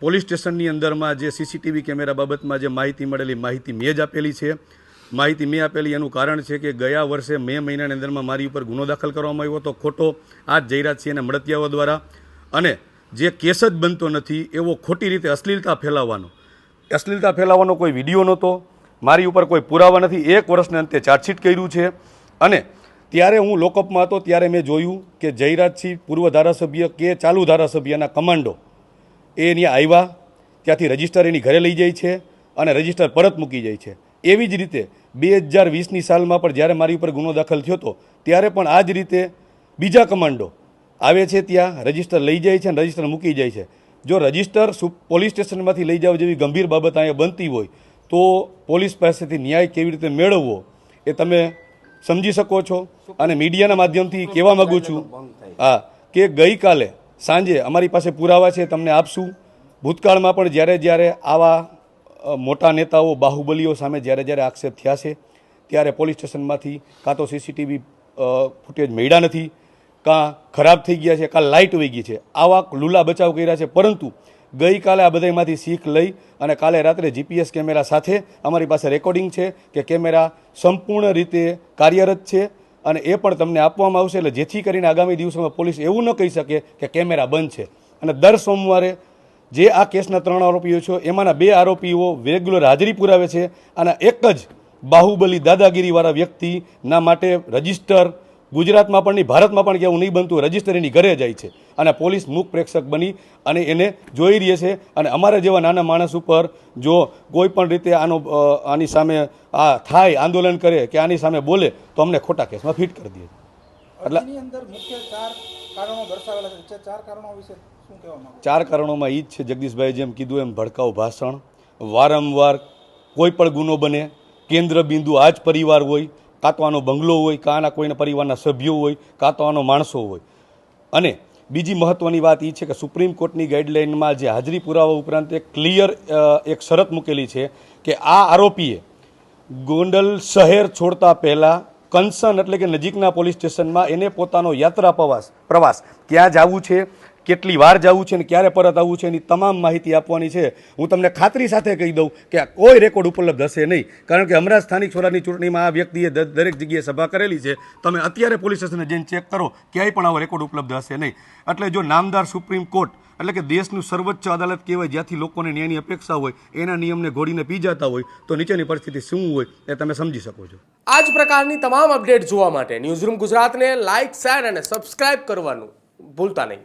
Police સ્ટેશનની અંદરમાં જે સીસીટીવી કેમેરા બાબતમાં જે માહિતી મળેલી માહિતી મેં જ આપેલી છે. માહિતી મેં આપેલી એનું કારણ છે કે ગયા વર્ષે મે મહિનાની અંદરમાં મારી ઉપર ગુનો દાખલ કરવામાં આવ્યો હતો ખોટો આ જયરાજસિંહ અને મળતિયાઓ દ્વારા, અને જે કેસ જ બનતો નથી એવો ખોટી રીતે અશ્લીલતા ફેલાવવાનો કોઈ વિડીયો નહોતો, મારી ઉપર કોઈ પુરાવા નથી. 1 વર્ષને અંતે ચાર્જશીટ કર્યું છે. અને ત્યારે હું લોકઅપમાં હતો ત્યારે મેં જોયું કે જયરાજસિંહ પૂર્વ ધારાસભ્ય કે ચાલુ ધારાસભ્યના કમાન્ડો એ ત્યાં આવ્યા, ત્યાંથી રજિસ્ટર એની ઘરે લઈ જાય છે અને રજિસ્ટર પરત મૂકી જાય છે. એવી જ રીતે 2020ની સાલમાં પણ જ્યારે મારી ઉપર ગુનો દાખલ થયો હતો ત્યારે પણ આ જ રીતે બીજા કમાન્ડો આવે છે, ત્યાં રજિસ્ટર લઈ જાય છે અને રજિસ્ટર મૂકી જાય છે. જો રજિસ્ટર પોલીસ સ્ટેશનમાંથી લઈ જવા જેવી ગંભીર બાબત અહીંયા બનતી હોય તો પોલીસ પાસેથી ન્યાય કેવી રીતે મેળવવો એ તમે સમજી શકો છો. અને મીડિયાના માધ્યમથી કહેવા માગું છું કે ગઈકાલે સાંજે અમારી પાસે પુરાવા છે, તમને આપશું. ભૂતકાળમાં પણ જ્યારે આવા મોટા નેતાઓ બાહુબલીઓ સામે જ્યારે આક્ષેપ થયા છે ત્યારે પોલીસ સ્ટેશનમાંથી કાં તો સીસીટીવી ફૂટેજ મળ્યા નથી, કાં ખરાબ થઈ ગયા છે, કાં લાઇટ વહી ગઈ છે. આવા લૂલા બચાવ કર્યા છે. પરંતુ ગઈકાલે આ બધામાંથી શીખ લઈ અને કાલે રાત્રે જીપીએસ કેમેરા સાથે અમારી પાસે રેકોર્ડિંગ છે કે કેમેરા સંપૂર્ણ રીતે કાર્યરત છે અને એ પણ તમને આપવામાં આવશે, એટલે જેથી કરીને આગામી દિવસોમાં પોલીસ એવું ન કહી શકે કે કેમેરા બંધ છે. અને દર સોમવારે જે આ કેસના 3 આરોપીઓ છે એમાંના 2 આરોપીઓ રેગ્યુલર હાજરી પુરાવે છે અને એક જ બાહુબલી દાદાગીરીવાળા વ્યક્તિના માટે રજિસ્ટર ગુજરાતમાં પણ નહીં, ભારતમાં પણ કેવું નહીં બનતું, રજિસ્ટર એની ઘરે જાય છે અને પોલીસ મૂક પ્રેક્ષક બની અને એને જોઈ રહી છે. અને અમારા જેવા નાના માણસ ઉપર જો કોઈ પણ રીતે આની સામે આ થાય, આંદોલન કરે કે આની સામે બોલે તો અમને ખોટા કેસમાં ફિટ કરી દે. એટલે અંદર મુખ્ય 4 કારણો દર્શાવેલા છે. 4 કારણો વિશે શું કહેવા માંગો? 4 કારણોમાં એ જ છે, જગદીશભાઈ જેમ કીધું એમ, ભડકાઉ ભાષણ, વારંવાર કોઈ પણ ગુનો બને કેન્દ્ર બિંદુ આ જ પરિવાર હોય, કાં તો આનો બંગલો હોય, કાં આના કોઈના પરિવારના સભ્યો હોય, કાં તો આનો માણસો હોય. અને બીજી મહત્ત્વની વાત એ છે કે સુપ્રીમ કોર્ટની ગાઈડલાઇનમાં જે હાજરી પુરાવા ઉપરાંત એક ક્લિયર એક શરત મૂકેલી છે કે આ આરોપીએ ગોંડલ શહેર છોડતા પહેલાં કન્સર્ન એટલે કે નજીકના પોલીસ સ્ટેશનમાં એને પોતાનો યાત્રા પ્રવાસ ક્યાં જવું છે, કેટલી વાર જવું છે અને ક્યારે પરત આવવું છે એની તમામ માહિતી આપવાની છે. હું તમને ખાતરી સાથે કહી દઉં કે કોઈ રેકોર્ડ ઉપલબ્ધ હશે નહીં, કારણ કે હમણાં સ્થાનિક સ્વરાજની ચૂંટણીમાં આ વ્યક્તિએ દરેક જગ્યાએ સભા કરેલી છે. તમે અત્યારે પોલીસ સ્ટેશને જઈને ચેક કરો, ક્યાંય પણ આવો રેકોર્ડ ઉપલબ્ધ હશે નહીં. એટલે જો નામદાર સુપ્રીમ કોર્ટ એટલે કે દેશનું સર્વોચ્ચ અદાલત કહેવાય, જ્યાંથી લોકોને ન્યાયની અપેક્ષા હોય, એના નિયમને ઘોડીને પી જતા હોય તો નીચેની પરિસ્થિતિ શું હોય એ તમે સમજી શકો છો. આ જ પ્રકારની તમામ અપડેટ જોવા માટે ન્યૂઝરૂમ ગુજરાતને લાઇક, શેર અને સબસ્ક્રાઇબ કરવાનું ભૂલતા નહીં.